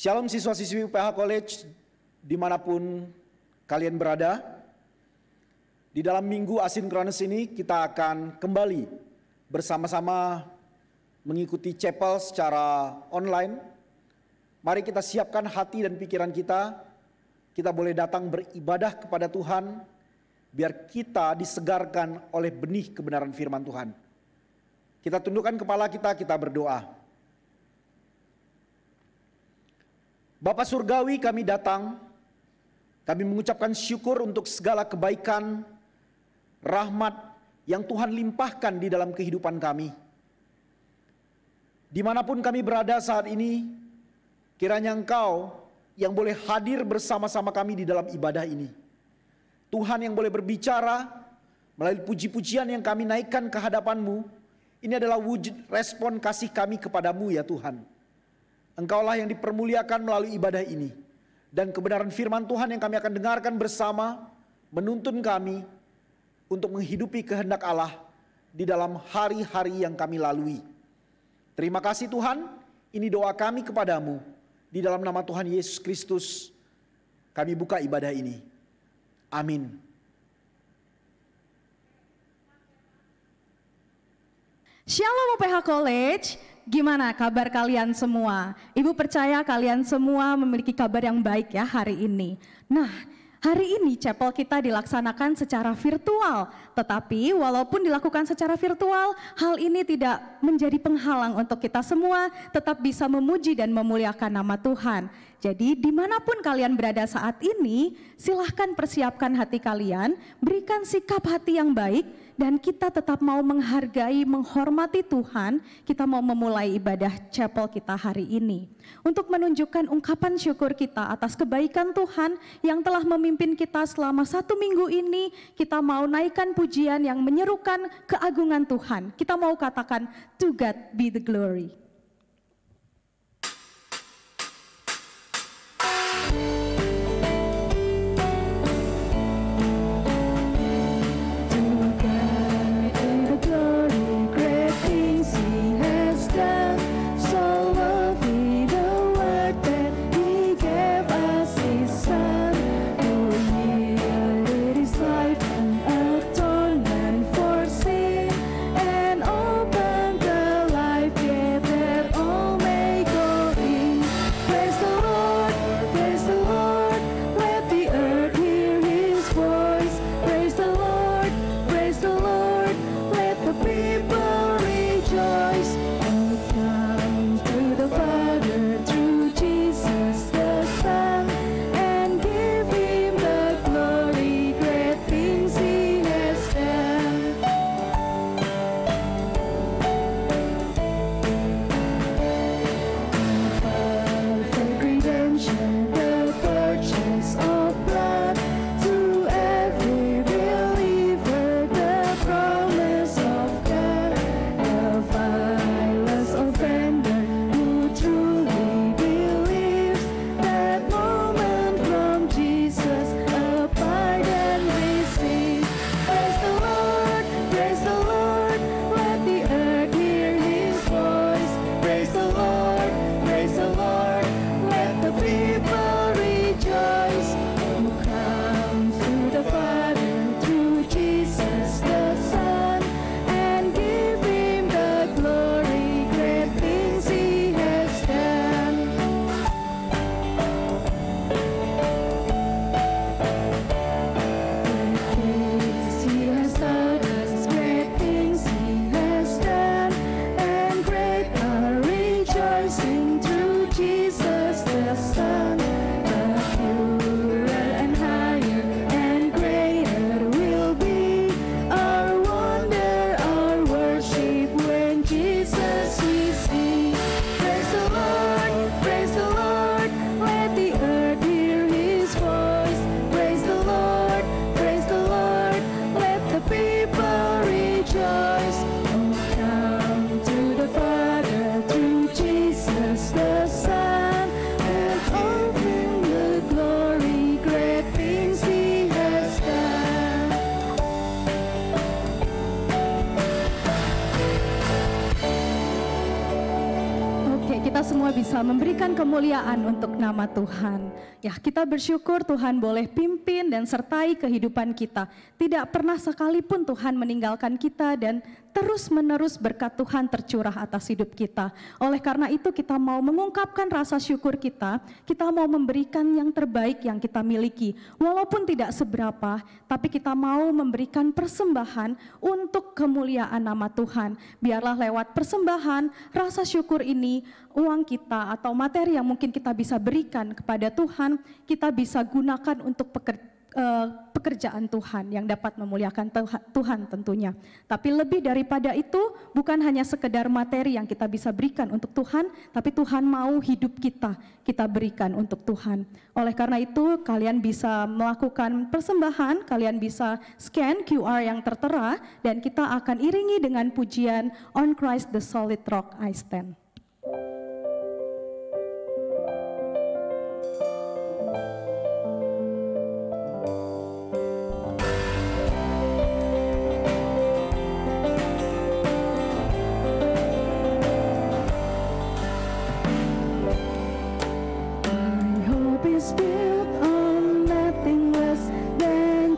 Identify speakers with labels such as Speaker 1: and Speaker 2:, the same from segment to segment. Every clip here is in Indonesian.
Speaker 1: Shalom siswa-siswi UPH College dimanapun kalian berada. Di dalam minggu asinkronus ini kita akan kembali bersama-sama mengikuti chapel secara online. Mari kita siapkan hati dan pikiran kita. Kita boleh datang beribadah kepada Tuhan, biar kita disegarkan oleh benih kebenaran firman Tuhan. Kita tundukkan kepala kita berdoa. Bapa Surgawi, kami datang, kami mengucapkan syukur untuk segala kebaikan, rahmat yang Tuhan limpahkan di dalam kehidupan kami. Dimanapun kami berada saat ini, kiranya Engkau yang boleh hadir bersama-sama kami di dalam ibadah ini. Tuhan yang boleh berbicara melalui puji-pujian yang kami naikkan ke hadapan-Mu. Ini adalah wujud respon kasih kami kepadamu ya Tuhan. Engkaulah yang dipermuliakan melalui ibadah ini. Dan kebenaran firman Tuhan yang kami akan dengarkan bersama menuntun kami untuk menghidupi kehendak Allah di dalam hari-hari yang kami lalui. Terima kasih Tuhan, ini doa kami kepadamu. Di dalam nama Tuhan Yesus Kristus kami buka ibadah ini. Amin.
Speaker 2: Shalom UPH College, gimana kabar kalian semua? Ibu percaya kalian semua memiliki kabar yang baik ya hari ini. Nah, hari ini chapel kita dilaksanakan secara virtual. Tetapi walaupun dilakukan secara virtual, hal ini tidak menjadi penghalang untuk kita semua tetap bisa memuji dan memuliakan nama Tuhan. Jadi dimanapun kalian berada saat ini, silahkan persiapkan hati kalian, berikan sikap hati yang baik, dan kita tetap mau menghargai, menghormati Tuhan. Kita mau memulai ibadah chapel kita hari ini untuk menunjukkan ungkapan syukur kita atas kebaikan Tuhan yang telah memimpin kita selama 1 minggu ini. Kita mau naikkan pujian yang menyerukan keagungan Tuhan. Kita mau katakan, to God be the glory.
Speaker 3: Open the life given.
Speaker 2: semua bisa memberikan kemuliaan untuk nama Tuhan. Ya, kita bersyukur Tuhan boleh pimpin dan sertai kehidupan kita. Tidak pernah sekalipun Tuhan meninggalkan kita dan terus-menerus berkat Tuhan tercurah atas hidup kita. Oleh karena itu kita mau mengungkapkan rasa syukur kita mau memberikan yang terbaik yang kita miliki. Walaupun tidak seberapa, tapi kita mau memberikan persembahan untuk kemuliaan nama Tuhan. Biarlah lewat persembahan, rasa syukur ini, uang kita atau materi yang mungkin kita bisa berikan kepada Tuhan, kita bisa gunakan untuk pekerjaan Tuhan yang dapat memuliakan Tuhan tentunya. Tapi lebih daripada itu, bukan hanya sekedar materi yang kita bisa berikan untuk Tuhan, tapi Tuhan mau hidup kita berikan untuk Tuhan. Oleh karena itu, kalian bisa melakukan persembahan, kalian bisa scan QR yang tertera, dan kita akan iringi dengan pujian On Christ the Solid Rock I Stand.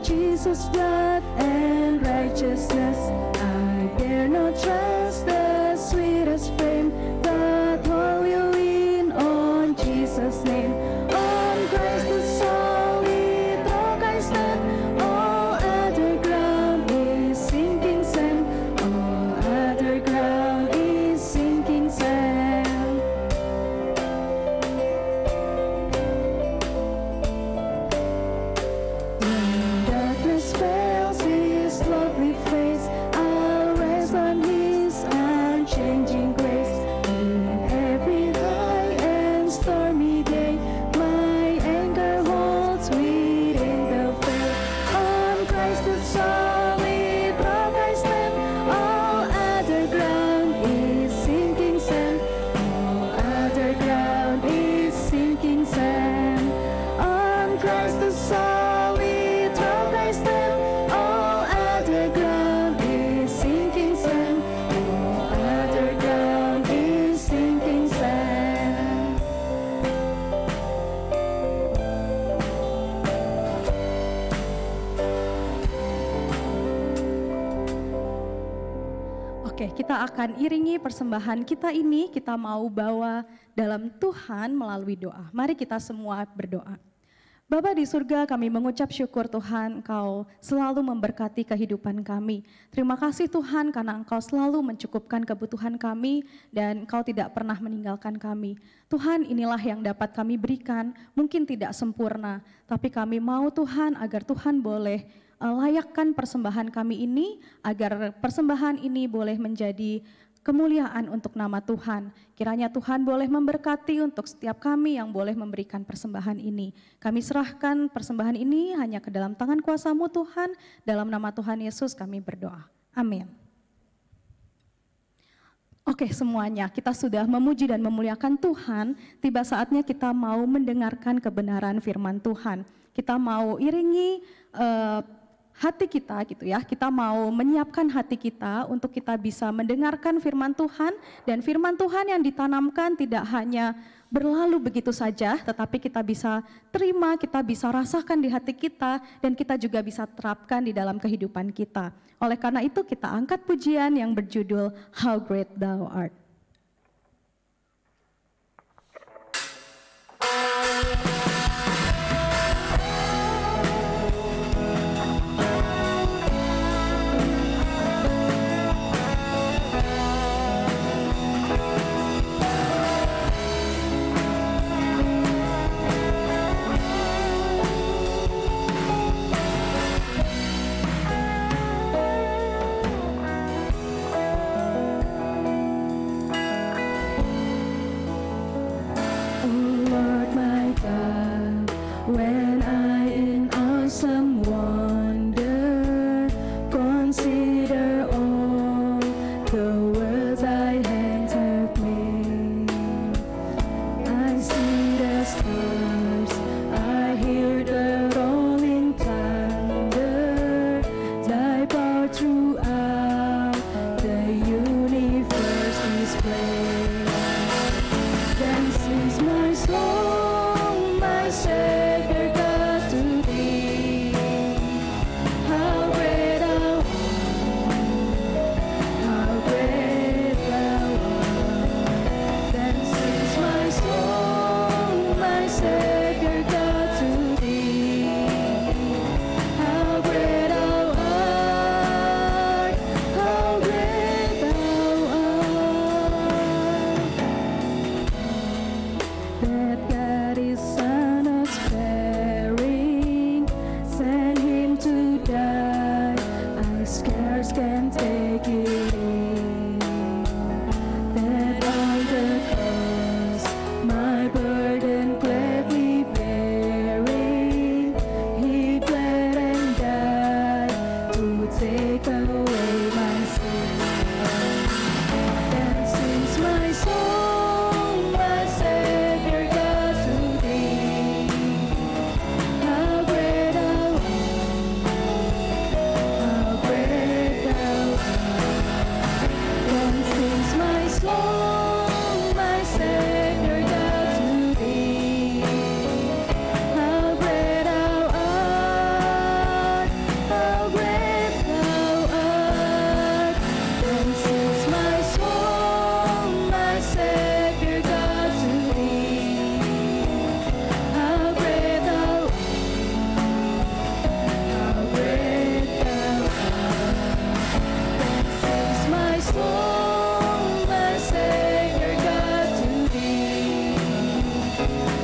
Speaker 3: Jesus' blood and righteousness. I dare not trust the sweetest frame, but wholly lean on Jesus' name. On Christ the solid rock I stand. All other ground is sinking sand. All other ground is sinking sand. Fails his lovely face, I'll rest on his unchanging grace. In every high and stormy day, my anchor holds within the faith. On Christ the solid rock I stand. All other ground is sinking sand. All other ground is sinking sand. On Christ the solid rock I stand. All other ground is sinking sand. All other ground is sinking sand.
Speaker 2: Oke, kita akan iringi persembahan kita ini, kita mau bawa dalam Tuhan melalui doa. Mari kita semua berdoa. Bapa di surga, kami mengucap syukur Tuhan, Engkau selalu memberkati kehidupan kami. Terima kasih Tuhan karena Engkau selalu mencukupkan kebutuhan kami dan Engkau tidak pernah meninggalkan kami. Tuhan, inilah yang dapat kami berikan, mungkin tidak sempurna, tapi kami mau Tuhan agar Tuhan boleh layakkan persembahan kami ini, agar persembahan ini boleh menjadi kemuliaan untuk nama Tuhan. Kiranya Tuhan boleh memberkati untuk setiap kami yang boleh memberikan persembahan ini. Kami serahkan persembahan ini hanya ke dalam tangan kuasa-Mu Tuhan. Dalam nama Tuhan Yesus kami berdoa. Amin. Oke semuanya, kita sudah memuji dan memuliakan Tuhan. Tiba saatnya kita mau mendengarkan kebenaran firman Tuhan. Kita mau iringi hati kita gitu ya, kita mau menyiapkan hati kita untuk kita bisa mendengarkan firman Tuhan, dan firman Tuhan yang ditanamkan tidak hanya berlalu begitu saja, tetapi kita bisa terima, kita bisa rasakan di hati kita, dan kita juga bisa terapkan di dalam kehidupan kita. Oleh karena itu kita angkat pujian yang berjudul How Great Thou Art.
Speaker 3: When I in awesome wonder consider all the worlds thy hands have made, I see the stars, I hear the rolling thunder, thy power throughout the universe displayed. Then take away my sin. Then sings my soul, my Savior God, to thee. How great thou art, how great thou art. Then sings my soul, my Savior God, to thee. How great thou art, how great thou art. Then sings my soul, my Savior God, to thee. How great thou art, how great thou art. Then sings my soul, my Savior God, to thee.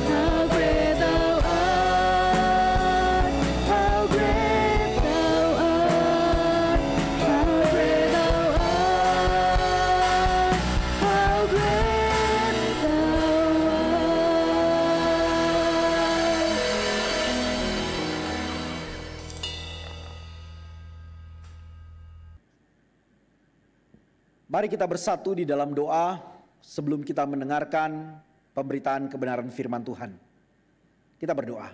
Speaker 3: How great thou art, how great thou art, how great thou art, how great thou
Speaker 1: Mari kita bersatu di dalam doa sebelum kita mendengarkan pemberitaan kebenaran firman Tuhan. Kita berdoa.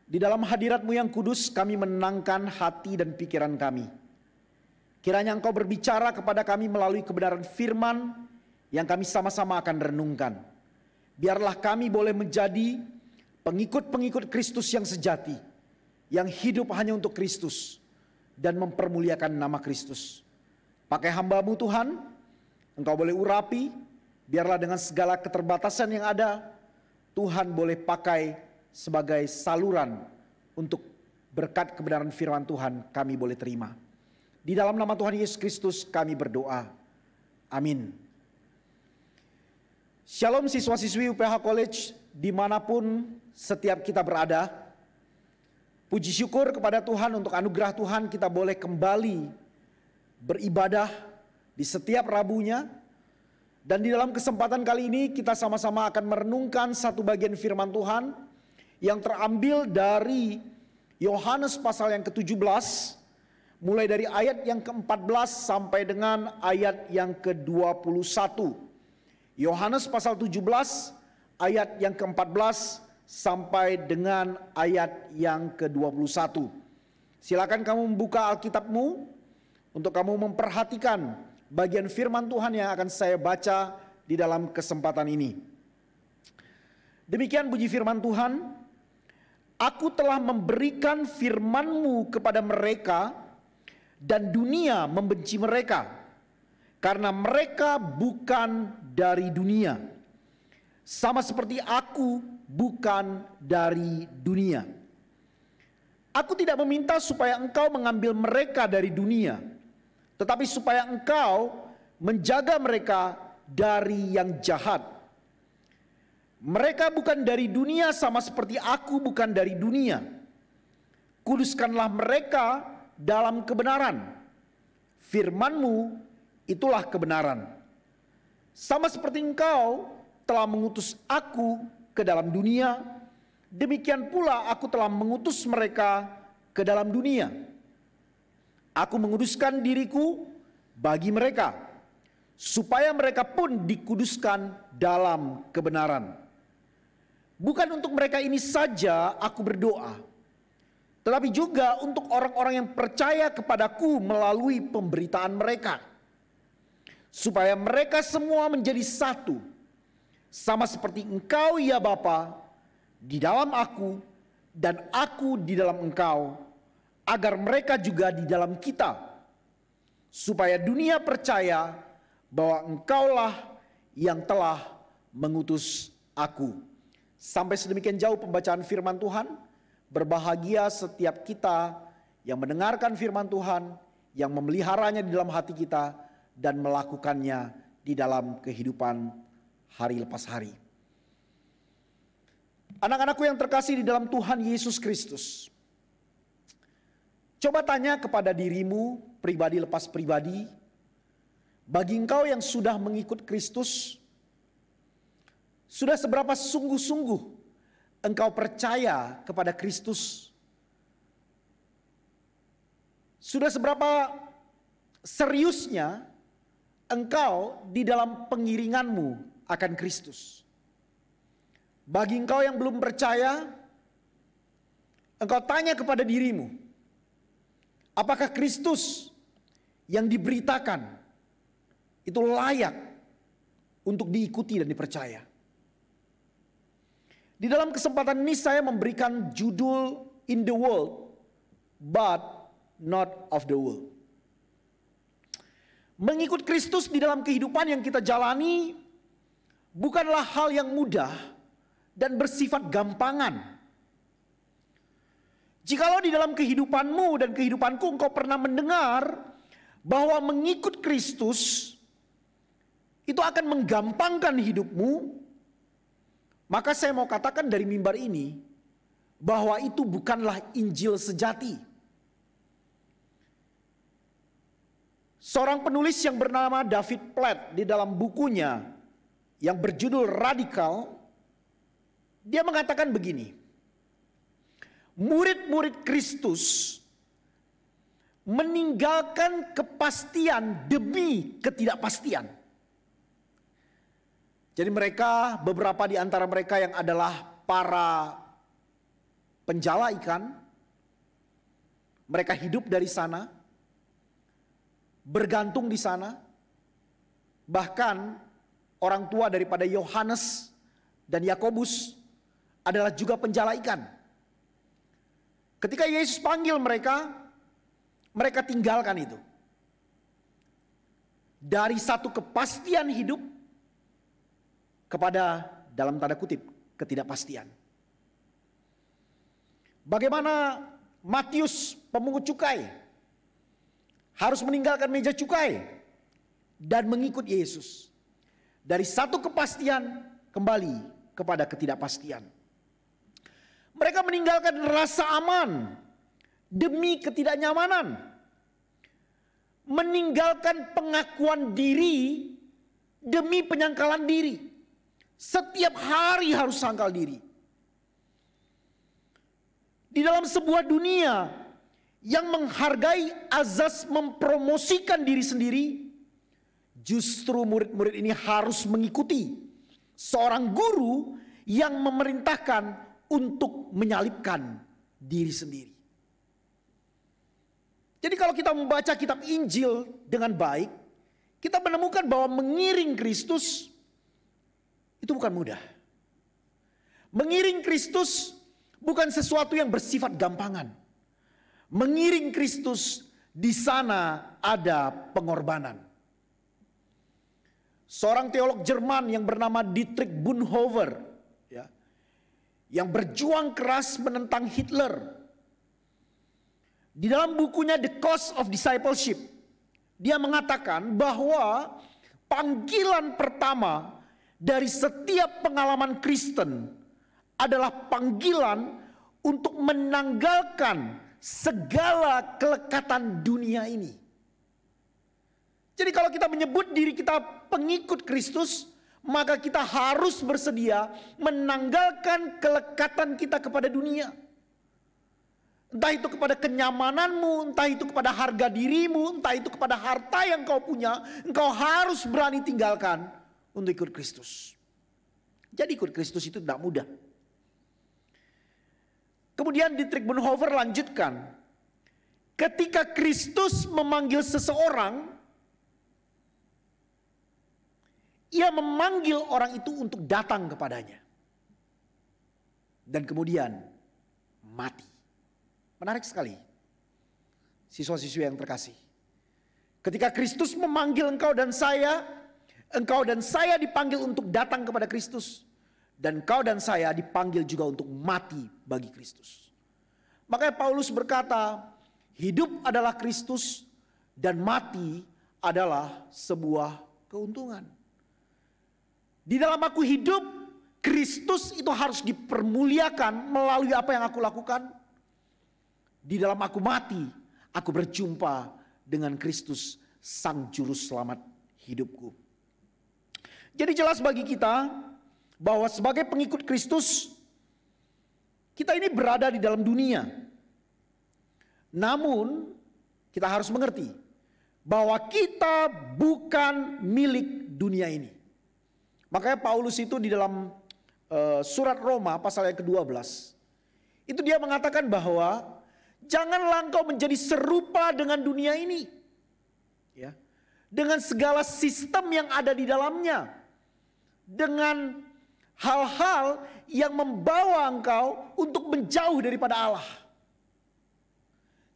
Speaker 1: Di dalam hadirat-Mu yang kudus kami menenangkan hati dan pikiran kami. Kiranya Engkau berbicara kepada kami melalui kebenaran firman yang kami sama-sama akan renungkan. Biarlah kami boleh menjadi pengikut-pengikut Kristus yang sejati, yang hidup hanya untuk Kristus dan mempermuliakan nama Kristus. Pakai hamba-Mu Tuhan, Engkau boleh urapi, biarlah dengan segala keterbatasan yang ada, Tuhan boleh pakai sebagai saluran untuk berkat kebenaran firman Tuhan kami boleh terima. Di dalam nama Tuhan Yesus Kristus kami berdoa. Amin. Shalom siswa-siswi UPH College dimanapun setiap kita berada. Puji syukur kepada Tuhan untuk anugerah Tuhan kita boleh kembali beribadah di setiap Rabunya. Dan di dalam kesempatan kali ini kita sama-sama akan merenungkan satu bagian firman Tuhan yang terambil dari Yohanes pasal yang ke-17, mulai dari ayat yang ke-14 sampai dengan ayat yang ke-21. Yohanes pasal 17 ayat yang ke-14 sampai dengan ayat yang ke-21. Silakan kamu membuka Alkitabmu untuk kamu memperhatikan bagian firman Tuhan yang akan saya baca di dalam kesempatan ini. Demikian bunyi firman Tuhan. Aku telah memberikan firman-Mu kepada mereka dan dunia membenci mereka karena mereka bukan dari dunia. Sama seperti aku bukan dari dunia. Aku tidak meminta supaya engkau mengambil mereka dari dunia, tetapi supaya engkau menjaga mereka dari yang jahat. Mereka bukan dari dunia sama seperti aku bukan dari dunia. Kuduskanlah mereka dalam kebenaran. Firman-Mu itulah kebenaran. Sama seperti engkau telah mengutus aku ke dalam dunia, demikian pula aku telah mengutus mereka ke dalam dunia. Aku menguduskan diriku bagi mereka, supaya mereka pun dikuduskan dalam kebenaran. Bukan untuk mereka ini saja aku berdoa, tetapi juga untuk orang-orang yang percaya kepadaku melalui pemberitaan mereka, supaya mereka semua menjadi satu, sama seperti engkau ya Bapa, di dalam aku dan aku di dalam engkau, agar mereka juga di dalam kita, supaya dunia percaya bahwa engkaulah yang telah mengutus aku. Sampai sedemikian jauh pembacaan firman Tuhan. Berbahagia setiap kita yang mendengarkan firman Tuhan, yang memeliharanya di dalam hati kita dan melakukannya di dalam kehidupan hari lepas hari. Anak-anakku yang terkasih di dalam Tuhan Yesus Kristus, coba tanya kepada dirimu pribadi lepas pribadi, bagi engkau yang sudah mengikut Kristus, sudah seberapa sungguh-sungguh engkau percaya kepada Kristus? Sudah seberapa seriusnya engkau di dalam pengiringanmu akan Kristus? Bagi engkau yang belum percaya, engkau tanya kepada dirimu, apakah Kristus yang diberitakan itu layak untuk diikuti dan dipercaya? Di dalam kesempatan ini saya memberikan judul In the World but Not of the World. Mengikut Kristus di dalam kehidupan yang kita jalani bukanlah hal yang mudah dan bersifat gampangan. Jikalau di dalam kehidupanmu dan kehidupanku engkau pernah mendengar bahwa mengikut Kristus itu akan menggampangkan hidupmu, maka saya mau katakan dari mimbar ini bahwa itu bukanlah Injil sejati. Seorang penulis yang bernama David Platt di dalam bukunya yang berjudul Radikal, dia mengatakan begini, murid-murid Kristus meninggalkan kepastian demi ketidakpastian. Jadi mereka, beberapa di antara mereka yang adalah para penjala ikan, mereka hidup dari sana, bergantung di sana. Bahkan orang tua daripada Yohanes dan Yakobus adalah juga penjala ikan. Ketika Yesus panggil mereka, mereka tinggalkan itu. Dari satu kepastian hidup kepada, dalam tanda kutip, ketidakpastian. Bagaimana Matius pemungut cukai harus meninggalkan meja cukai dan mengikut Yesus. Dari satu kepastian kembali kepada ketidakpastian. Mereka meninggalkan rasa aman demi ketidaknyamanan. Meninggalkan pengakuan diri demi penyangkalan diri. Setiap hari harus sangkal diri. Di dalam sebuah dunia yang menghargai azas mempromosikan diri sendiri, justru murid-murid ini harus mengikuti seorang guru yang memerintahkan untuk menyalibkan diri sendiri. Jadi kalau kita membaca kitab Injil dengan baik, kita menemukan bahwa mengiring Kristus itu bukan mudah. Mengiring Kristus bukan sesuatu yang bersifat gampangan. Mengiring Kristus di sana ada pengorbanan. Seorang teolog Jerman yang bernama Dietrich Bonhoeffer, ya, yang berjuang keras menentang Hitler, di dalam bukunya The Cost of Discipleship, dia mengatakan bahwa panggilan pertama dari setiap pengalaman Kristen adalah panggilan untuk menanggalkan segala kelekatan dunia ini. Jadi kalau kita menyebut diri kita pengikut Kristus, maka kita harus bersedia menanggalkan kelekatan kita kepada dunia. Entah itu kepada kenyamananmu, entah itu kepada harga dirimu, entah itu kepada harta yang kau punya, engkau harus berani tinggalkan untuk ikut Kristus. Jadi ikut Kristus itu tidak mudah. Kemudian Dietrich Bonhoeffer lanjutkan, ketika Kristus memanggil seseorang, ia memanggil orang itu untuk datang kepadanya. Dan kemudian mati. Menarik sekali, siswa-siswi yang terkasih. Ketika Kristus memanggil engkau dan saya dipanggil untuk datang kepada Kristus. Dan kau dan saya dipanggil juga untuk mati bagi Kristus. Makanya Paulus berkata, hidup adalah Kristus dan mati adalah sebuah keuntungan. Di dalam aku hidup, Kristus itu harus dipermuliakan melalui apa yang aku lakukan. Di dalam aku mati, aku berjumpa dengan Kristus, Sang Juru Selamat hidupku. Jadi jelas bagi kita bahwa sebagai pengikut Kristus, kita ini berada di dalam dunia. Namun kita harus mengerti bahwa kita bukan milik dunia ini. Makanya Paulus itu di dalam surat Roma pasal yang ke-12 itu dia mengatakan bahwa janganlah engkau menjadi serupa dengan dunia ini, ya, dengan segala sistem yang ada di dalamnya, dengan hal-hal yang membawa engkau untuk menjauh daripada Allah.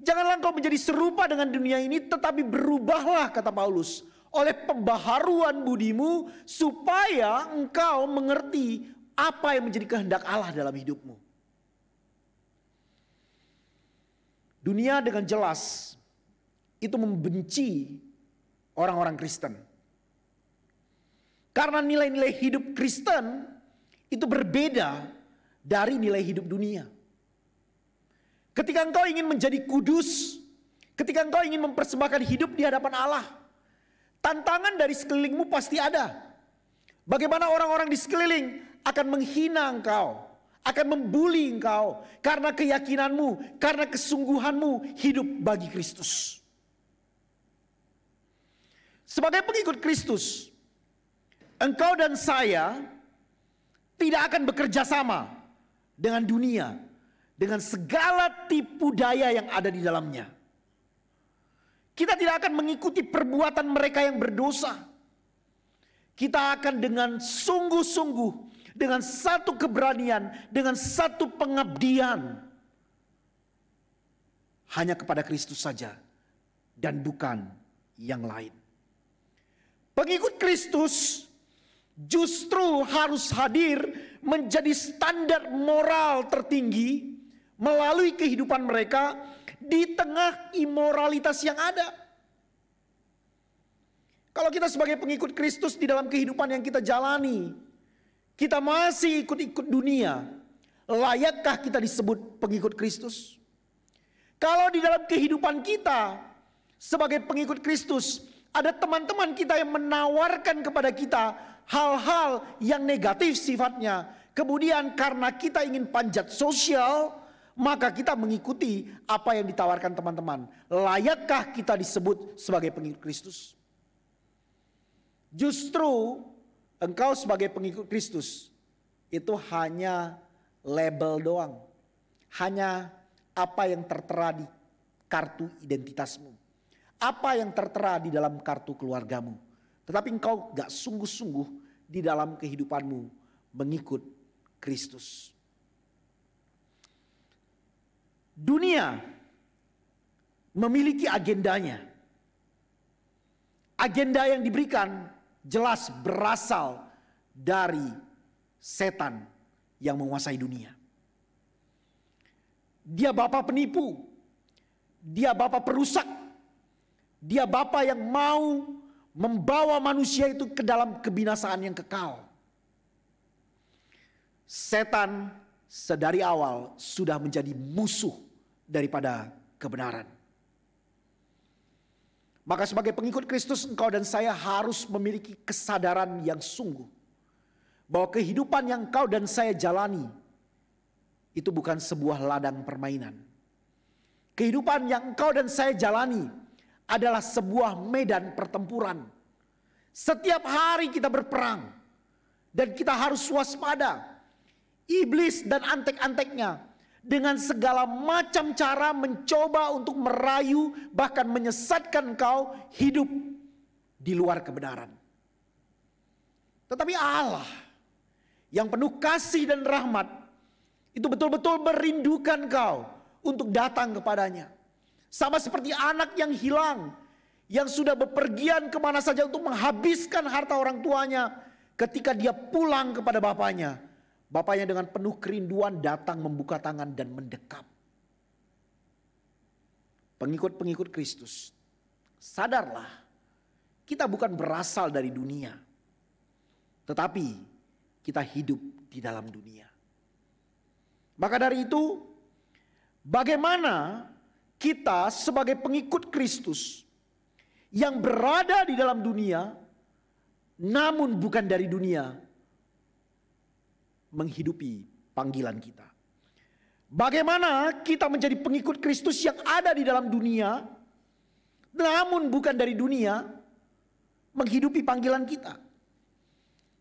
Speaker 1: Janganlah engkau menjadi serupa dengan dunia ini, tetapi berubahlah, kata Paulus, oleh pembaharuan budimu, supaya engkau mengerti apa yang menjadi kehendak Allah dalam hidupmu. Dunia dengan jelas itu membenci orang-orang Kristen. Karena nilai-nilai hidup Kristen itu berbeda dari nilai hidup dunia. Ketika engkau ingin menjadi kudus, ketika engkau ingin mempersembahkan hidup di hadapan Allah, tantangan dari sekelilingmu pasti ada. Bagaimana orang-orang di sekeliling akan menghina engkau, akan membuli engkau karena keyakinanmu, karena kesungguhanmu hidup bagi Kristus. Sebagai pengikut Kristus, engkau dan saya tidak akan bekerja sama dengan dunia, dengan segala tipu daya yang ada di dalamnya. Kita tidak akan mengikuti perbuatan mereka yang berdosa. Kita akan dengan sungguh-sungguh, dengan satu keberanian, dengan satu pengabdian, hanya kepada Kristus saja dan bukan yang lain. Pengikut Kristus justru harus hadir menjadi standar moral tertinggi melalui kehidupan mereka di tengah imoralitas yang ada. Kalau kita sebagai pengikut Kristus di dalam kehidupan yang kita jalani, kita masih ikut-ikut dunia, layakkah kita disebut pengikut Kristus? Kalau di dalam kehidupan kita sebagai pengikut Kristus, ada teman-teman kita yang menawarkan kepada kita hal-hal yang negatif sifatnya, kemudian karena kita ingin panjat sosial, maka kita mengikuti apa yang ditawarkan teman-teman. Layakkah kita disebut sebagai pengikut Kristus? Justru engkau sebagai pengikut Kristus itu hanya label doang. Hanya apa yang tertera di kartu identitasmu. Apa yang tertera di dalam kartu keluargamu. Tetapi engkau gak sungguh-sungguh di dalam kehidupanmu mengikut Kristus. Dunia memiliki agendanya. Agenda yang diberikan jelas berasal dari setan yang menguasai dunia. Dia bapa penipu, dia bapa perusak, dia bapa yang mau membawa manusia itu ke dalam kebinasaan yang kekal. Setan sedari awal sudah menjadi musuh daripada kebenaran. Maka sebagai pengikut Kristus, engkau dan saya harus memiliki kesadaran yang sungguh bahwa kehidupan yang engkau dan saya jalani itu bukan sebuah ladang permainan. Kehidupan yang engkau dan saya jalani adalah sebuah medan pertempuran. Setiap hari kita berperang dan kita harus waspada. Iblis dan antek-anteknya dengan segala macam cara mencoba untuk merayu, bahkan menyesatkan engkau hidup di luar kebenaran. Tetapi Allah yang penuh kasih dan rahmat itu betul-betul merindukan engkau untuk datang kepadanya. Sama seperti anak yang hilang, yang sudah bepergian kemana saja untuk menghabiskan harta orang tuanya. Ketika dia pulang kepada bapaknya, bapaknya dengan penuh kerinduan datang membuka tangan dan mendekap. Pengikut-pengikut Kristus, sadarlah, kita bukan berasal dari dunia, tetapi kita hidup di dalam dunia. Maka dari itu, bagaimana kita sebagai pengikut Kristus yang berada di dalam dunia, namun bukan dari dunia, menghidupi panggilan kita. Bagaimana kita menjadi pengikut Kristus yang ada di dalam dunia, namun bukan dari dunia, menghidupi panggilan kita.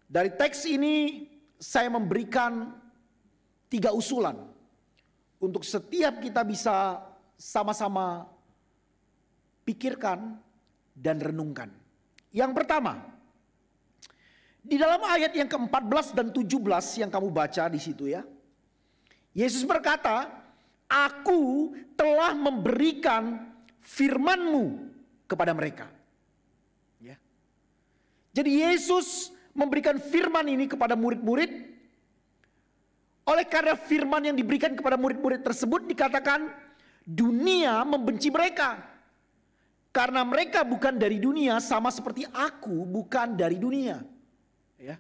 Speaker 1: Dari teks ini saya memberikan 3 usulan untuk setiap kita bisa sama-sama pikirkan dan renungkan. Yang pertama, di dalam ayat yang ke-14 dan 17 yang kamu baca di situ ya. Yesus berkata, "Aku telah memberikan firman-Mu kepada mereka." Ya. Jadi Yesus memberikan firman ini kepada murid-murid. Oleh karena firman yang diberikan kepada murid-murid tersebut dikatakan dunia membenci mereka. Karena mereka bukan dari dunia, sama seperti aku bukan dari dunia. Ya.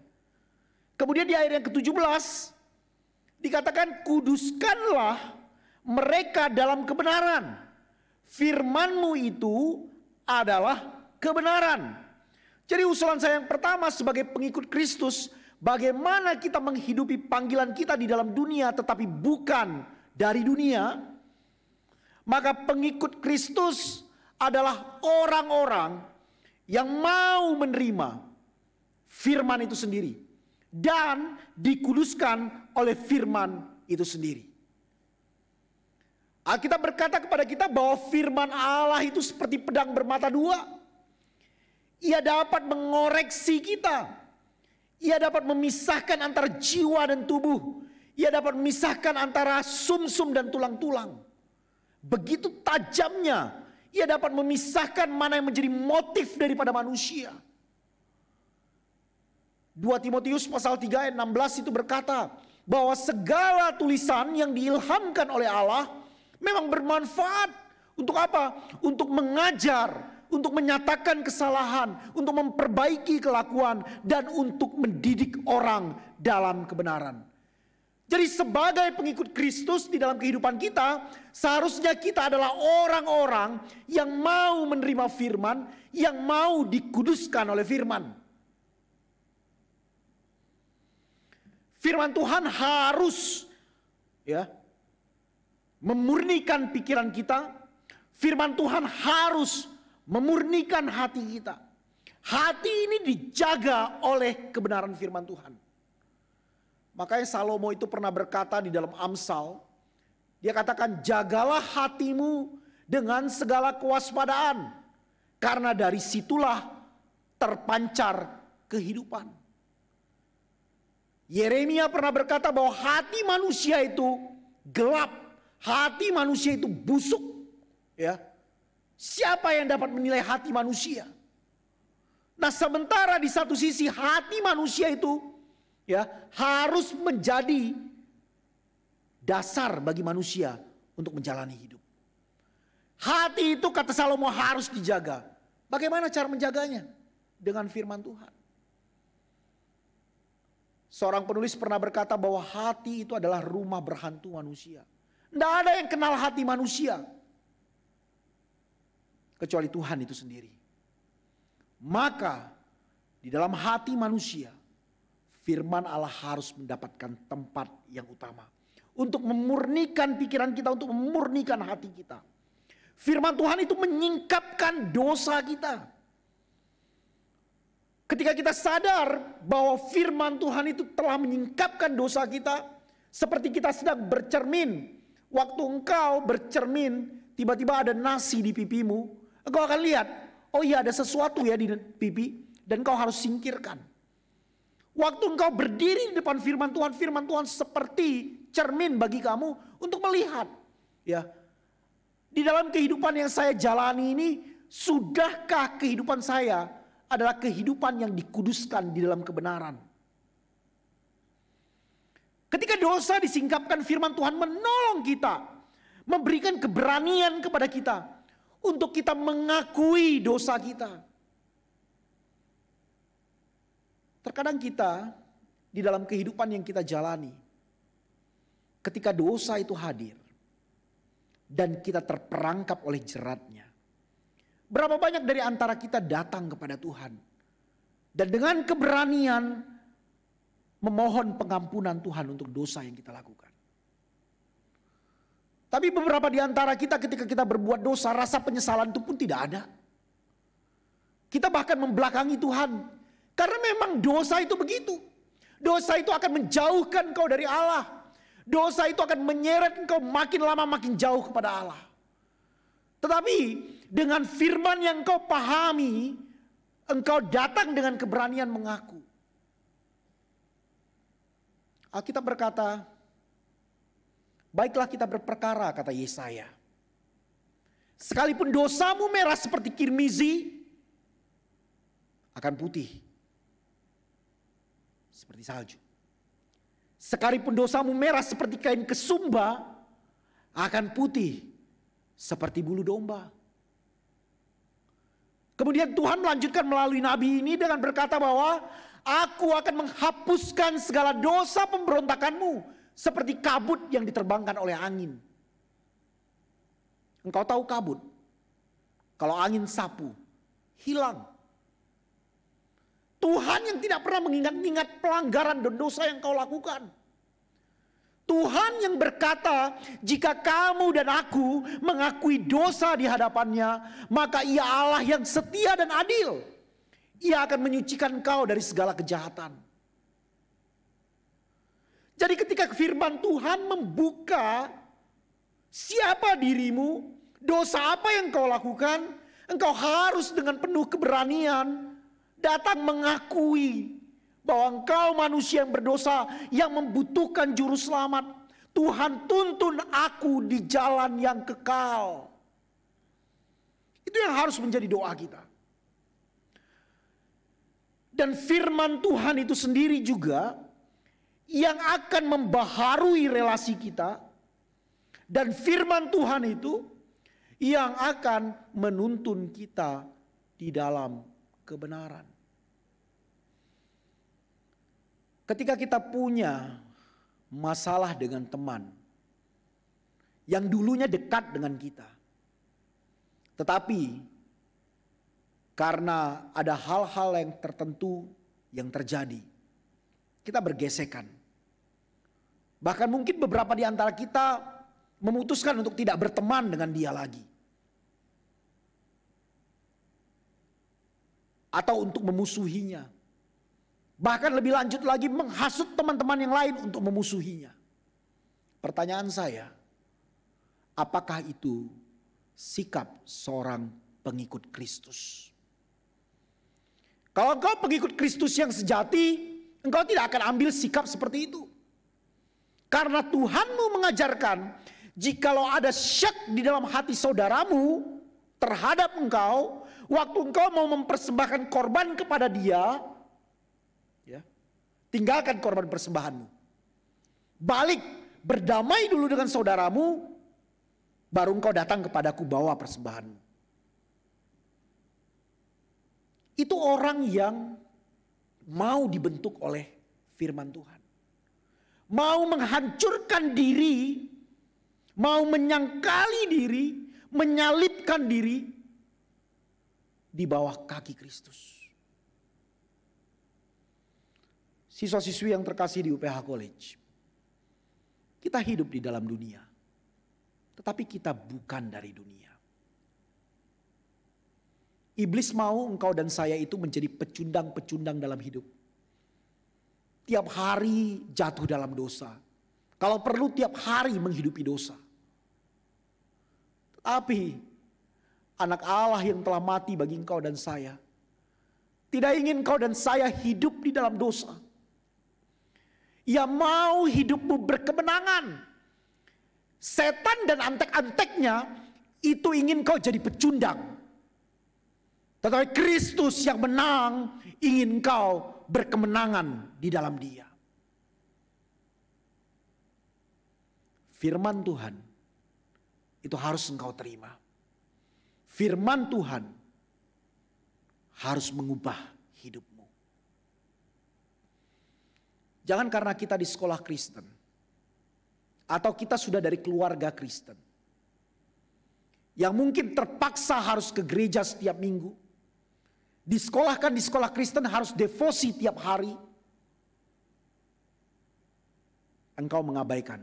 Speaker 1: Kemudian di ayat yang ke-17 dikatakan, "Kuduskanlah mereka dalam kebenaran. Firman-Mu itu adalah kebenaran." Jadi usulan saya yang pertama sebagai pengikut Kristus, bagaimana kita menghidupi panggilan kita di dalam dunia tetapi bukan dari dunia. Maka pengikut Kristus adalah orang-orang yang mau menerima firman itu sendiri dan dikuduskan oleh firman itu sendiri. Alkitab berkata kepada kita bahwa firman Allah itu seperti pedang bermata dua. Ia dapat mengoreksi kita. Ia dapat memisahkan antara jiwa dan tubuh. Ia dapat memisahkan antara sumsum dan tulang-tulang. Begitu tajamnya ia dapat memisahkan mana yang menjadi motif daripada manusia. 2 Timotius pasal 3 ayat 16 itu berkata bahwa segala tulisan yang diilhamkan oleh Allah memang bermanfaat. Untuk apa? Untuk mengajar, untuk menyatakan kesalahan, untuk memperbaiki kelakuan, dan untuk mendidik orang dalam kebenaran. Jadi sebagai pengikut Kristus di dalam kehidupan kita, seharusnya kita adalah orang-orang yang mau menerima firman, yang mau dikuduskan oleh firman. Firman Tuhan harus memurnikan pikiran kita. Firman Tuhan harus memurnikan hati kita. Hati ini dijaga oleh kebenaran firman Tuhan. Makanya Salomo itu pernah berkata di dalam Amsal, dia katakan, "Jagalah hatimu dengan segala kewaspadaan, karena dari situlah terpancar kehidupan." Yeremia pernah berkata bahwa hati manusia itu gelap, hati manusia itu busuk. Ya, siapa yang dapat menilai hati manusia? Nah, sementara di satu sisi hati manusia itu harus menjadi dasar bagi manusia untuk menjalani hidup. Hati itu, kata Salomo, harus dijaga. Bagaimana cara menjaganya? Dengan firman Tuhan. Seorang penulis pernah berkata bahwa hati itu adalah rumah berhantu manusia. Tidak ada yang kenal hati manusia kecuali Tuhan itu sendiri. Maka di dalam hati manusia, firman Allah harus mendapatkan tempat yang utama. Untuk memurnikan pikiran kita, untuk memurnikan hati kita. Firman Tuhan itu menyingkapkan dosa kita. Ketika kita sadar bahwa firman Tuhan itu telah menyingkapkan dosa kita, seperti kita sedang bercermin. Waktu engkau bercermin, tiba-tiba ada nasi di pipimu, engkau akan lihat, oh iya ada sesuatu ya di pipi, dan engkau harus singkirkan. Waktu engkau berdiri di depan firman Tuhan seperti cermin bagi kamu untuk melihat. Ya, di dalam kehidupan yang saya jalani ini, sudahkah kehidupan saya adalah kehidupan yang dikuduskan di dalam kebenaran? Ketika dosa disingkapkan, firman Tuhan menolong kita, memberikan keberanian kepada kita untuk kita mengakui dosa kita. Terkadang kita di dalam kehidupan yang kita jalani, ketika dosa itu hadir dan kita terperangkap oleh jeratnya, berapa banyak dari antara kita datang kepada Tuhan dan dengan keberanian memohon pengampunan Tuhan untuk dosa yang kita lakukan. Tapi beberapa di antara kita ketika kita berbuat dosa, rasa penyesalan itu pun tidak ada. Kita bahkan membelakangi Tuhan. Karena memang dosa itu begitu. Dosa itu akan menjauhkan engkau dari Allah. Dosa itu akan menyeret engkau makin lama makin jauh kepada Allah. Tetapi dengan firman yang engkau pahami, engkau datang dengan keberanian mengaku. Alkitab berkata, baiklah kita berperkara, kata Yesaya. Sekalipun dosamu merah seperti kirmizi, akan putih seperti salju. Sekalipun dosamu merah seperti kain kesumba, akan putih seperti bulu domba. Kemudian Tuhan melanjutkan melalui nabi ini dengan berkata bahwa aku akan menghapuskan segala dosa pemberontakanmu seperti kabut yang diterbangkan oleh angin. Engkau tahu kabut? Kalau angin sapu, hilang. Tuhan yang tidak pernah mengingat-ingat pelanggaran dan dosa yang kau lakukan. Tuhan yang berkata, jika kamu dan aku mengakui dosa di hadapannya, maka Ia Allah yang setia dan adil. Ia akan menyucikan kau dari segala kejahatan. Jadi ketika firman Tuhan membuka siapa dirimu, dosa apa yang kau lakukan, engkau harus dengan penuh keberanian datang mengakui bahwa engkau manusia yang berdosa yang membutuhkan juru selamat. Tuhan, tuntun aku di jalan yang kekal. Itu yang harus menjadi doa kita. Dan firman Tuhan itu sendiri juga yang akan membaharui relasi kita. Dan firman Tuhan itu yang akan menuntun kita di dalam kebenaran. Ketika kita punya masalah dengan teman yang dulunya dekat dengan kita, tetapi karena ada hal-hal yang tertentu yang terjadi, kita bergesekan. Bahkan mungkin beberapa di antara kita memutuskan untuk tidak berteman dengan dia lagi. Atau untuk memusuhinya. Bahkan lebih lanjut lagi menghasut teman-teman yang lain untuk memusuhinya. Pertanyaan saya, apakah itu sikap seorang pengikut Kristus? Kalau engkau pengikut Kristus yang sejati, engkau tidak akan ambil sikap seperti itu. Karena Tuhanmu mengajarkan, jikalau ada syak di dalam hati saudaramu terhadap engkau, waktu engkau mau mempersembahkan korban kepada dia, ya, tinggalkan korban persembahanmu. Balik, berdamai dulu dengan saudaramu, baru engkau datang kepadaku bawa persembahanmu. Itu orang yang mau dibentuk oleh firman Tuhan. Mau menghancurkan diri, mau menyangkali diri, menyalibkan diri di bawah kaki Kristus. Siswa-siswi yang terkasih di UPH College, kita hidup di dalam dunia, tetapi kita bukan dari dunia. Iblis mau engkau dan saya itu menjadi pecundang-pecundang dalam hidup. Tiap hari jatuh dalam dosa. Kalau perlu tiap hari menghidupi dosa. Tetapi anak Allah yang telah mati bagi engkau dan saya, tidak ingin engkau dan saya hidup di dalam dosa. Ia mau hidupmu berkemenangan. Setan dan antek-anteknya itu ingin kau jadi pecundang. Tetapi Kristus yang menang ingin kau berkemenangan di dalam Dia. Firman Tuhan itu harus engkau terima. Firman Tuhan harus mengubah hidupmu. Jangan karena kita di sekolah Kristen atau kita sudah dari keluarga Kristen yang mungkin terpaksa harus ke gereja setiap minggu, disekolahkan di sekolah Kristen harus devosi tiap hari, engkau mengabaikan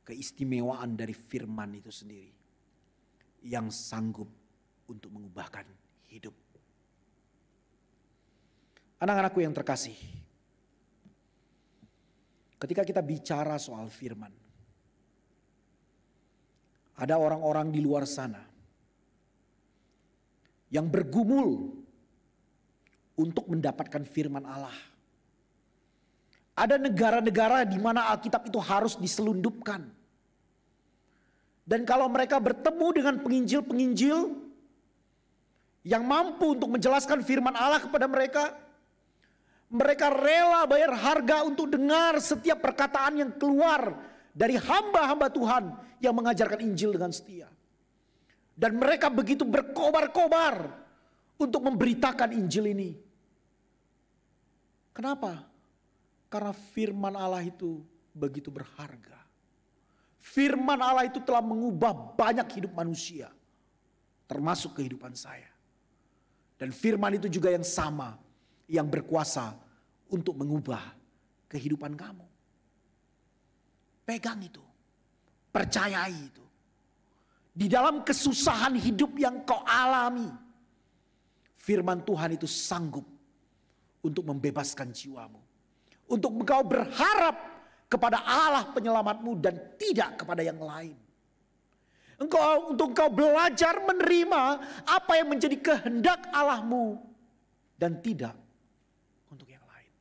Speaker 1: keistimewaan dari firman itu sendiri yang sanggup untuk mengubahkan hidup. Anak-anakku yang terkasih, ketika kita bicara soal firman, ada orang-orang di luar sana yang bergumul untuk mendapatkan firman Allah. Ada negara-negara di mana Alkitab itu harus diselundupkan. Dan kalau mereka bertemu dengan penginjil-penginjil yang mampu untuk menjelaskan firman Allah kepada mereka, mereka rela bayar harga untuk dengar setiap perkataan yang keluar dari hamba-hamba Tuhan yang mengajarkan Injil dengan setia. Dan mereka begitu berkobar-kobar untuk memberitakan Injil ini. Kenapa? Karena firman Allah itu begitu berharga. Firman Allah itu telah mengubah banyak hidup manusia, termasuk kehidupan saya. Dan firman itu juga yang sama, yang berkuasa untuk mengubah kehidupan kamu. Pegang itu, percayai itu. Di dalam kesusahan hidup yang kau alami, firman Tuhan itu sanggup untuk membebaskan jiwamu. Untuk engkau berharap kepada Allah penyelamatmu dan tidak kepada yang lain. Untuk engkau belajar menerima apa yang menjadi kehendak Allahmu dan tidak untuk yang lain.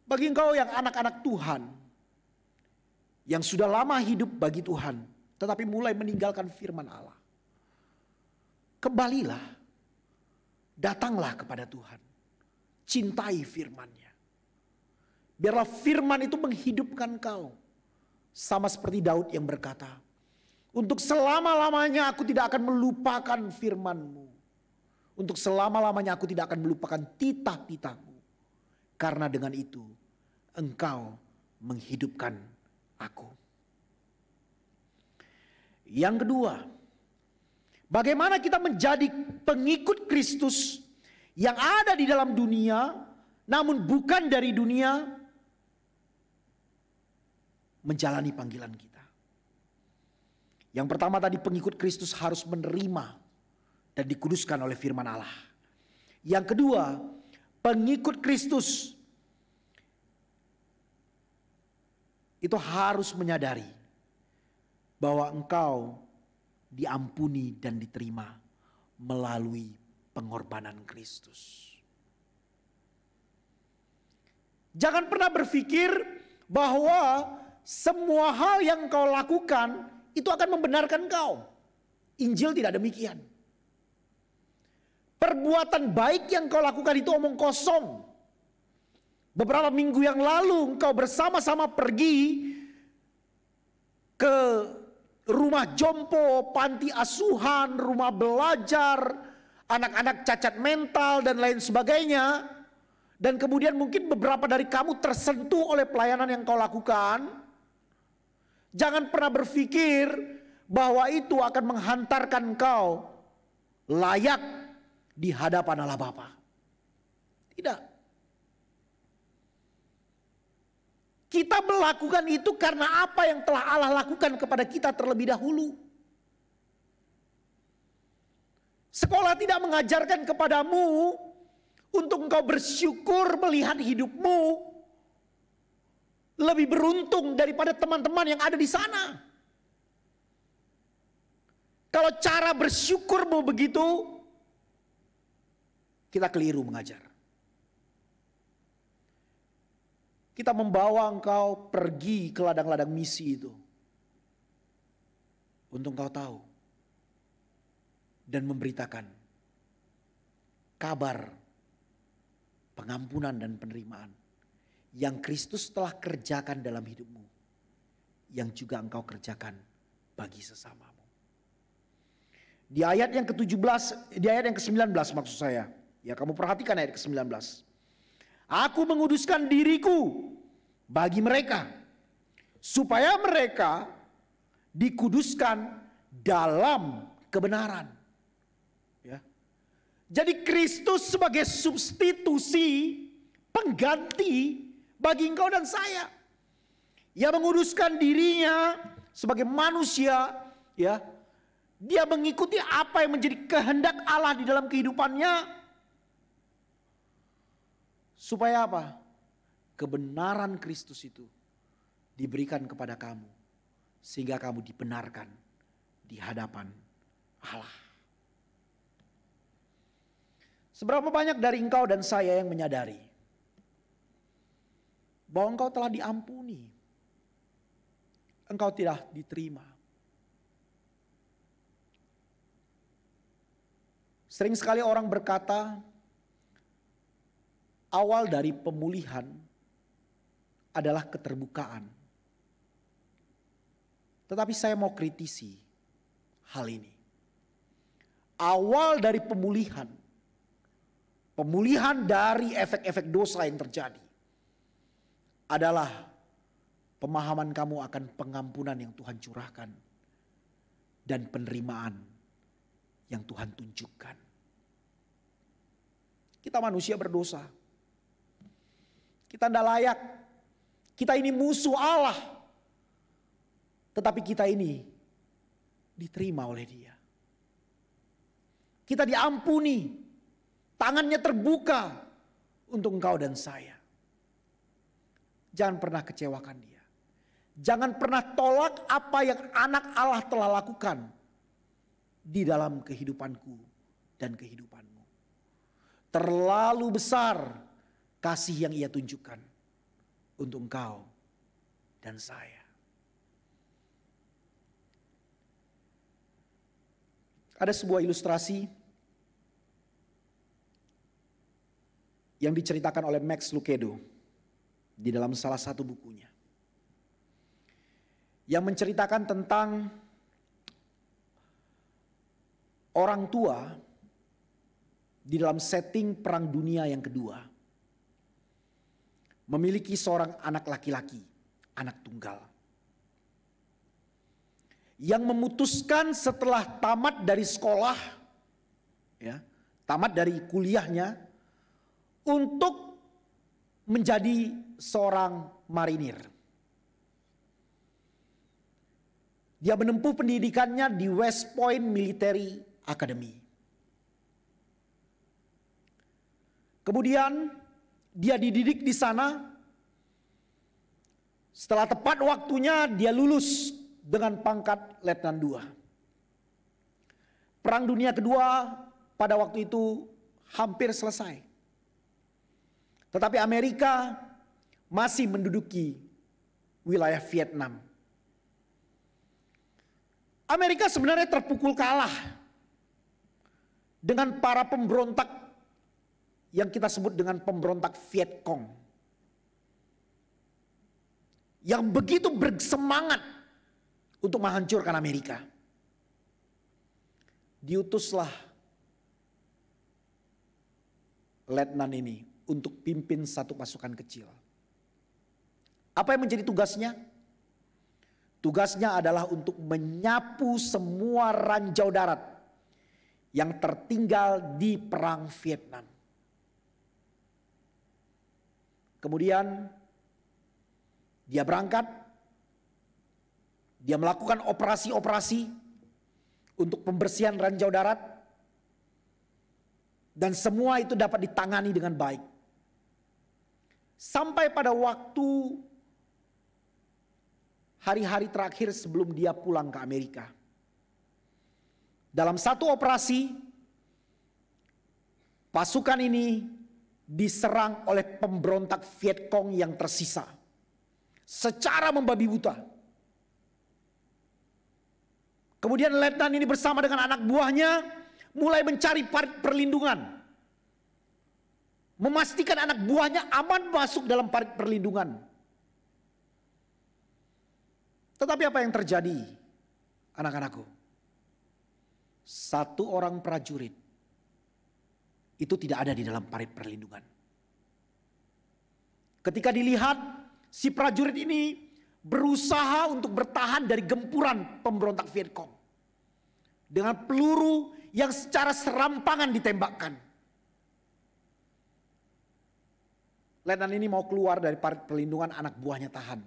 Speaker 1: Bagi engkau yang anak-anak Tuhan, yang sudah lama hidup bagi Tuhan, tetapi mulai meninggalkan firman Allah, kembalilah, datanglah kepada Tuhan, cintai firman-Nya. Biarlah firman itu menghidupkan kau. Sama seperti Daud yang berkata, untuk selama-lamanya aku tidak akan melupakan firman-Mu. Untuk selama-lamanya aku tidak akan melupakan titah-titah-Mu. Karena dengan itu engkau menghidupkan aku. Yang kedua, bagaimana kita menjadi pengikut Kristus yang ada di dalam dunia, namun bukan dari dunia, menjalani panggilan kita. Yang pertama tadi, pengikut Kristus harus menerima dan dikuduskan oleh firman Allah. Yang kedua, pengikut Kristus itu harus menyadari bahwa engkau diampuni dan diterima melalui pengorbanan Kristus. Jangan pernah berpikir bahwa semua hal yang kau lakukan itu akan membenarkan kau. Injil tidak demikian. Perbuatan baik yang kau lakukan itu omong kosong. Beberapa minggu yang lalu engkau bersama-sama pergi ke rumah jompo, panti asuhan, rumah belajar, anak-anak cacat mental dan lain sebagainya. Dan kemudian mungkin beberapa dari kamu tersentuh oleh pelayanan yang kau lakukan. Jangan pernah berpikir bahwa itu akan menghantarkan kau layak di hadapan Allah Bapa. Tidak. Kita melakukan itu karena apa yang telah Allah lakukan kepada kita terlebih dahulu. Sekolah tidak mengajarkan kepadamu untuk engkau bersyukur melihat hidupmu lebih beruntung daripada teman-teman yang ada di sana. Kalau cara bersyukurmu begitu, kita keliru mengajar. Kita membawa engkau pergi ke ladang-ladang misi itu untuk engkau tahu dan memberitakan kabar pengampunan dan penerimaan yang Kristus telah kerjakan dalam hidupmu, yang juga engkau kerjakan bagi sesamamu. Di ayat yang ke-17, di ayat yang ke-19 maksud saya. Ya, kamu perhatikan ayat ke-19. Aku menguduskan diriku bagi mereka, supaya mereka dikuduskan dalam kebenaran. Ya. Jadi Kristus sebagai substitusi, pengganti bagi engkau dan saya. Ia menguduskan dirinya sebagai manusia, ya, Dia mengikuti apa yang menjadi kehendak Allah di dalam kehidupannya. Supaya apa? Kebenaran Kristus itu diberikan kepada kamu. Sehingga kamu dibenarkan di hadapan Allah. Seberapa banyak dari engkau dan saya yang menyadari bahwa engkau telah diampuni. Engkau tidak diterima. Sering sekali orang berkata, awal dari pemulihan adalah keterbukaan. Tetapi saya mau kritisi hal ini. Awal dari pemulihan dari efek-efek dosa yang terjadi adalah pemahaman kamu akan pengampunan yang Tuhan curahkan dan penerimaan yang Tuhan tunjukkan. Kita manusia berdosa. Kita tidak layak. Kita ini musuh Allah. Tetapi kita ini diterima oleh Dia. Kita diampuni. Tangannya terbuka untuk engkau dan saya. Jangan pernah kecewakan Dia. Jangan pernah tolak apa yang anak Allah telah lakukan di dalam kehidupanku dan kehidupanmu. Terlalu besar kasih yang Ia tunjukkan untuk engkau dan saya. Ada sebuah ilustrasi yang diceritakan oleh Max Lucado di dalam salah satu bukunya. Yang menceritakan tentang orang tua di dalam setting Perang Dunia yang kedua memiliki seorang anak laki-laki, anak tunggal, yang memutuskan setelah tamat dari sekolah, ya, tamat dari kuliahnya, untuk menjadi seorang marinir. Dia menempuh pendidikannya di West Point Military Academy. Kemudian dia dididik di sana. Setelah tepat waktunya dia lulus dengan pangkat Letnan II. Perang Dunia Kedua pada waktu itu hampir selesai. Tetapi Amerika masih menduduki wilayah Vietnam. Amerika sebenarnya terpukul kalah dengan para pemberontak yang kita sebut dengan pemberontak Viet Cong, yang begitu bersemangat untuk menghancurkan Amerika. Diutuslah letnan ini untuk pimpin satu pasukan kecil. Apa yang menjadi tugasnya? Tugasnya adalah untuk menyapu semua ranjau darat yang tertinggal di perang Vietnam. Kemudian dia berangkat, dia melakukan operasi-operasi untuk pembersihan ranjau darat, dan semua itu dapat ditangani dengan baik. Sampai pada waktu hari-hari terakhir sebelum dia pulang ke Amerika. Dalam satu operasi, pasukan ini diserang oleh pemberontak Viet Cong yang tersisa secara membabi buta. Kemudian letnan ini bersama dengan anak buahnya mulai mencari parit perlindungan, memastikan anak buahnya aman masuk dalam parit perlindungan. Tetapi apa yang terjadi, anak-anakku? Satu orang prajurit itu tidak ada di dalam parit perlindungan. Ketika dilihat, si prajurit ini berusaha untuk bertahan dari gempuran pemberontak Viet Cong dengan peluru yang secara serampangan ditembakkan. Letnan ini mau keluar dari parit perlindungan, anak buahnya tahan.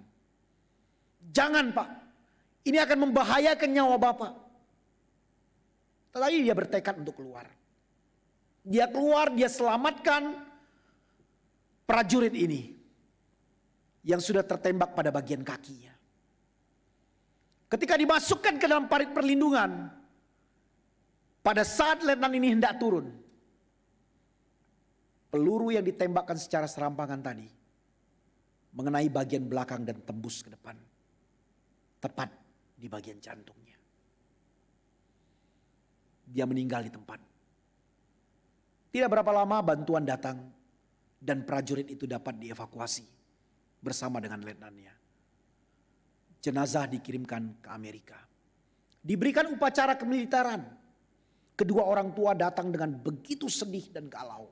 Speaker 1: Jangan, Pak, ini akan membahayakan nyawa Bapak. Tetapi dia bertekad untuk keluar. Dia keluar, dia selamatkan prajurit ini yang sudah tertembak pada bagian kakinya. Ketika dimasukkan ke dalam parit perlindungan, pada saat letnan ini hendak turun, peluru yang ditembakkan secara serampangan tadi mengenai bagian belakang dan tembus ke depan, tepat di bagian jantungnya. Dia meninggal di tempat. Tidak berapa lama bantuan datang dan prajurit itu dapat dievakuasi bersama dengan letnannya. Jenazah dikirimkan ke Amerika. Diberikan upacara kemiliteran. Kedua orang tua datang dengan begitu sedih dan galau.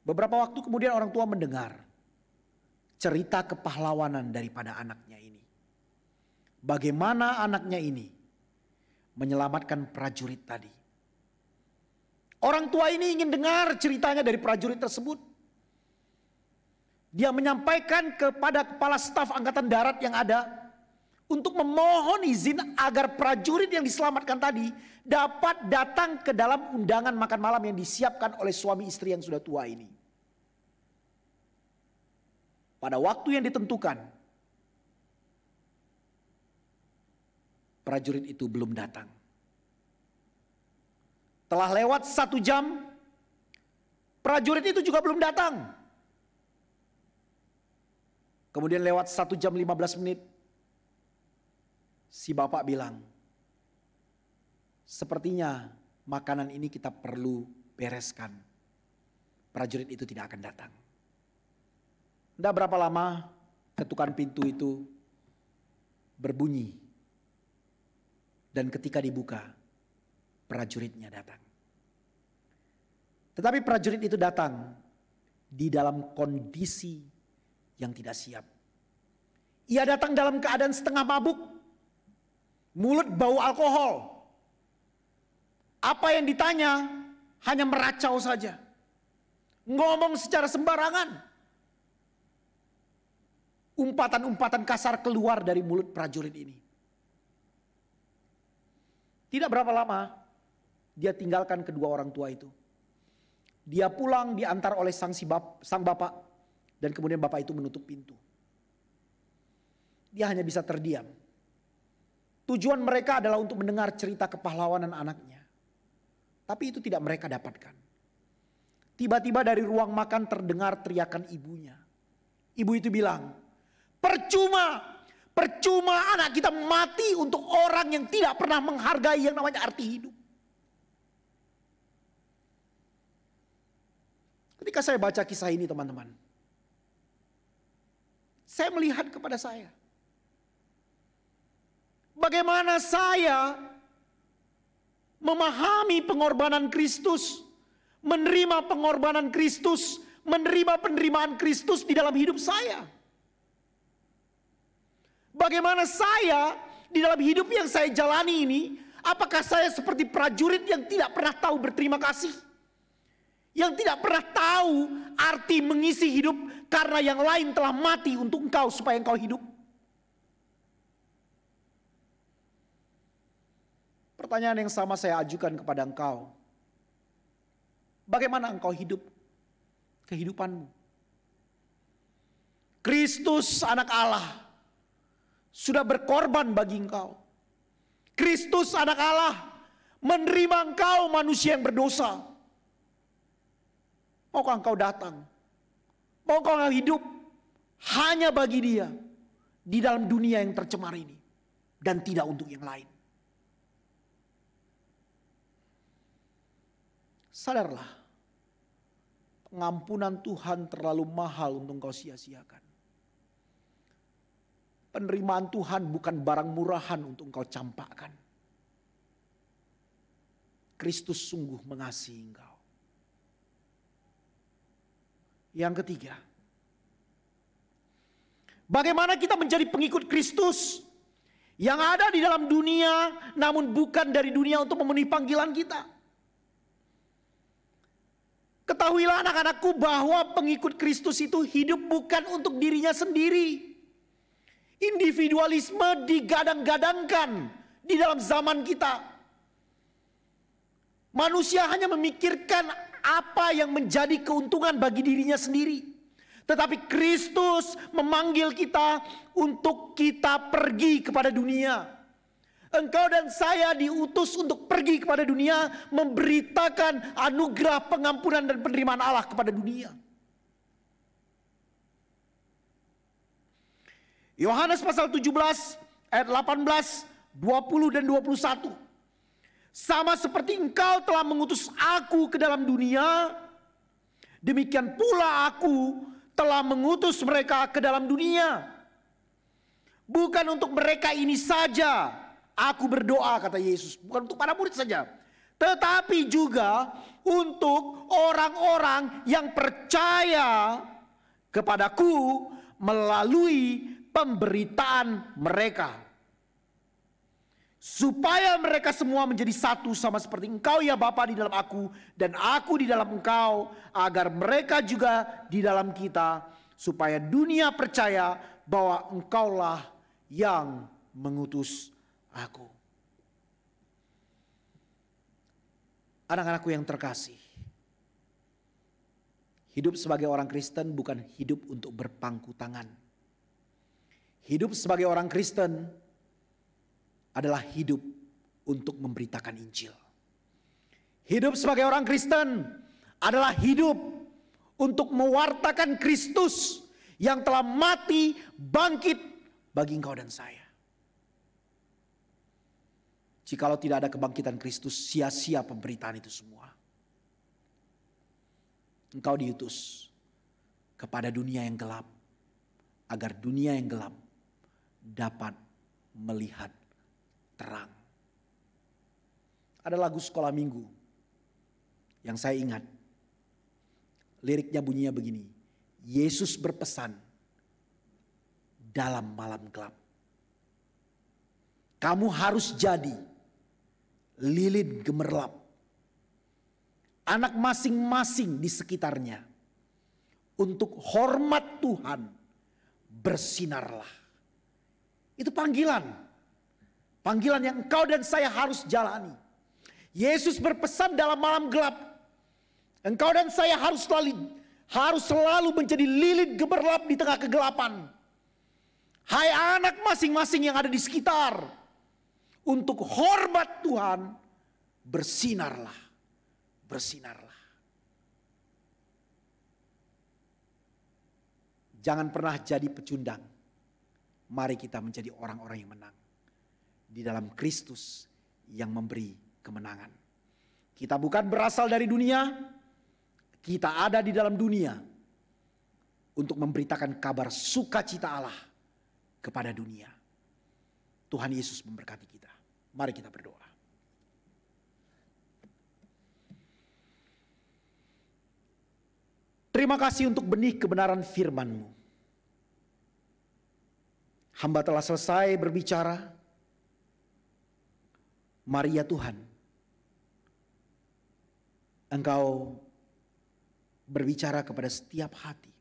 Speaker 1: Beberapa waktu kemudian orang tua mendengar cerita kepahlawanan daripada anaknya ini. Bagaimana anaknya ini menyelamatkan prajurit tadi. Orang tua ini ingin dengar ceritanya dari prajurit tersebut. Dia menyampaikan kepada kepala staf angkatan darat yang ada untuk memohon izin agar prajurit yang diselamatkan tadi dapat datang ke dalam undangan makan malam yang disiapkan oleh suami istri yang sudah tua ini. Pada waktu yang ditentukan, prajurit itu belum datang. Telah lewat 1 jam, prajurit itu juga belum datang. Kemudian lewat 1 jam 15 menit, si bapak bilang, sepertinya makanan ini kita perlu bereskan. Prajurit itu tidak akan datang. Tidak berapa lama, ketukan pintu itu berbunyi. Dan ketika dibuka, prajuritnya datang. Tetapi prajurit itu datang di dalam kondisi yang tidak siap. Ia datang dalam keadaan setengah mabuk. Mulut bau alkohol. Apa yang ditanya hanya meracau saja. Ngomong secara sembarangan. Umpatan-umpatan kasar keluar dari mulut prajurit ini. Tidak berapa lama dia tinggalkan kedua orang tua itu. Dia pulang diantar oleh sang bapak dan kemudian bapak itu menutup pintu. Dia hanya bisa terdiam. Tujuan mereka adalah untuk mendengar cerita kepahlawanan anaknya. Tapi itu tidak mereka dapatkan. Tiba-tiba dari ruang makan terdengar teriakan ibunya. Ibu itu bilang, percuma anak kita mati untuk orang yang tidak pernah menghargai yang namanya arti hidup. Ketika saya baca kisah ini teman-teman, saya melihat kepada saya. Bagaimana saya memahami pengorbanan Kristus, menerima pengorbanan Kristus, menerima penerimaan Kristus di dalam hidup saya. Bagaimana saya di dalam hidup yang saya jalani ini, apakah saya seperti prajurit yang tidak pernah tahu berterima kasih? Yang tidak pernah tahu arti mengisi hidup karena yang lain telah mati untuk engkau supaya engkau hidup? Pertanyaan yang sama saya ajukan kepada engkau. Bagaimana engkau hidup kehidupanmu? Kristus anak Allah sudah berkorban bagi engkau. Kristus anak Allah menerima engkau manusia yang berdosa. Maukah engkau datang? Maukah engkau hidup hanya bagi Dia di dalam dunia yang tercemar ini dan tidak untuk yang lain? Sadarlah, pengampunan Tuhan terlalu mahal untuk engkau sia-siakan. Penerimaan Tuhan bukan barang murahan untuk engkau campakkan. Kristus sungguh mengasihi engkau. Yang ketiga, bagaimana kita menjadi pengikut Kristus yang ada di dalam dunia namun bukan dari dunia untuk memenuhi panggilan kita. Ketahuilah anak-anakku bahwa pengikut Kristus itu hidup bukan untuk dirinya sendiri. Individualisme digadang-gadangkan di dalam zaman kita. Manusia hanya memikirkan apa yang menjadi keuntungan bagi dirinya sendiri. Tetapi Kristus memanggil kita untuk kita pergi kepada dunia. Engkau dan saya diutus untuk pergi kepada dunia, memberitakan anugerah pengampunan dan penerimaan Allah kepada dunia. Yohanes pasal 17 ayat 18, 20 dan 21. Sama seperti engkau telah mengutus aku ke dalam dunia, demikian pula aku telah mengutus mereka ke dalam dunia. Bukan untuk mereka ini saja aku berdoa, kata Yesus. Bukan untuk para murid saja, tetapi juga untuk orang-orang yang percaya kepadaku melalui pemberitaan mereka. Supaya mereka semua menjadi satu sama seperti engkau ya Bapa di dalam aku dan aku di dalam engkau, agar mereka juga di dalam kita, supaya dunia percaya bahwa engkaulah yang mengutus aku. Anak-anakku yang terkasih, hidup sebagai orang Kristen bukan hidup untuk berpangku tangan. Hidup sebagai orang Kristen adalah hidup untuk memberitakan Injil. Hidup sebagai orang Kristen adalah hidup untuk mewartakan Kristus yang telah mati bangkit bagi engkau dan saya. Jikalau tidak ada kebangkitan Kristus, sia-sia pemberitaan itu semua. Engkau diutus kepada dunia yang gelap, agar dunia yang gelap dapat melihat terang. Ada lagu sekolah minggu yang saya ingat. Liriknya bunyinya begini: Yesus berpesan dalam malam gelap, kamu harus jadi lilin gemerlap, anak masing-masing di sekitarnya. Untuk hormat Tuhan bersinarlah. Itu panggilan. Panggilan yang engkau dan saya harus jalani. Yesus berpesan dalam malam gelap, engkau dan saya harus selalu menjadi lilin gemerlap di tengah kegelapan. Hai anak masing-masing yang ada di sekitar, untuk hormat Tuhan bersinarlah, bersinarlah. Jangan pernah jadi pecundang. Mari kita menjadi orang-orang yang menang di dalam Kristus yang memberi kemenangan. Kita bukan berasal dari dunia, kita ada di dalam dunia untuk memberitakan kabar sukacita Allah kepada dunia. Tuhan Yesus memberkati kita. Mari kita berdoa. Terima kasih untuk benih kebenaran firman-Mu. Hamba telah selesai berbicara. Mari ya Tuhan, Engkau berbicara kepada setiap hati,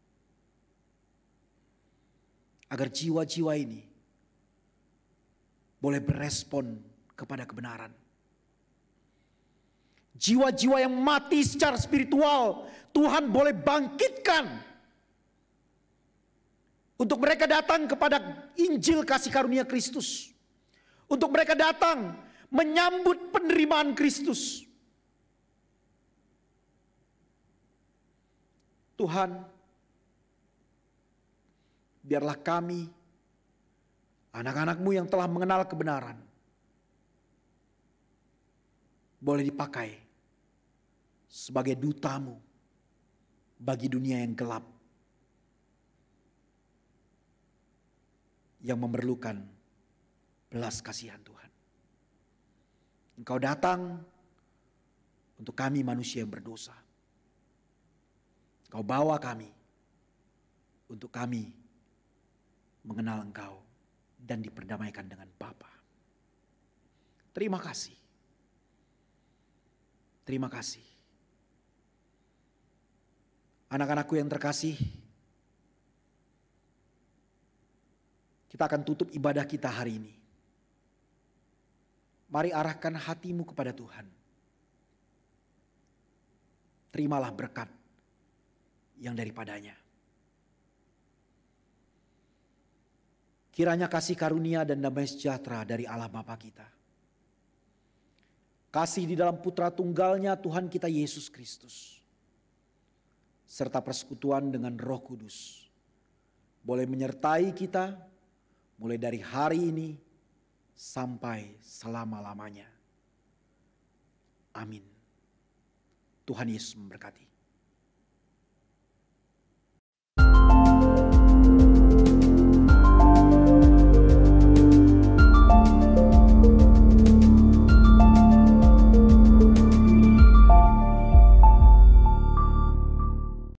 Speaker 1: agar jiwa-jiwa ini boleh berespon kepada kebenaran. Jiwa-jiwa yang mati secara spiritual, Tuhan boleh bangkitkan untuk mereka datang kepada Injil kasih karunia Kristus. Untuk mereka datang menyambut penerimaan Kristus. Tuhan, biarlah kami, anak-anak-Mu yang telah mengenal kebenaran, boleh dipakai sebagai duta-Mu bagi dunia yang gelap, yang memerlukan belas kasihan Tuhan. Engkau datang untuk kami manusia yang berdosa. Engkau bawa kami untuk kami mengenal Engkau dan diperdamaikan dengan Bapa. Terima kasih. Terima kasih. Anak-anakku yang terkasih, kita akan tutup ibadah kita hari ini. Mari arahkan hatimu kepada Tuhan. terimalah berkat yang daripadanya. Kiranya kasih karunia dan damai sejahtera dari Allah Bapa kita, kasih di dalam Putra Tunggalnya Tuhan kita Yesus Kristus, serta persekutuan dengan Roh Kudus boleh menyertai kita mulai dari hari ini sampai selama-lamanya. Amin. Tuhan Yesus memberkati.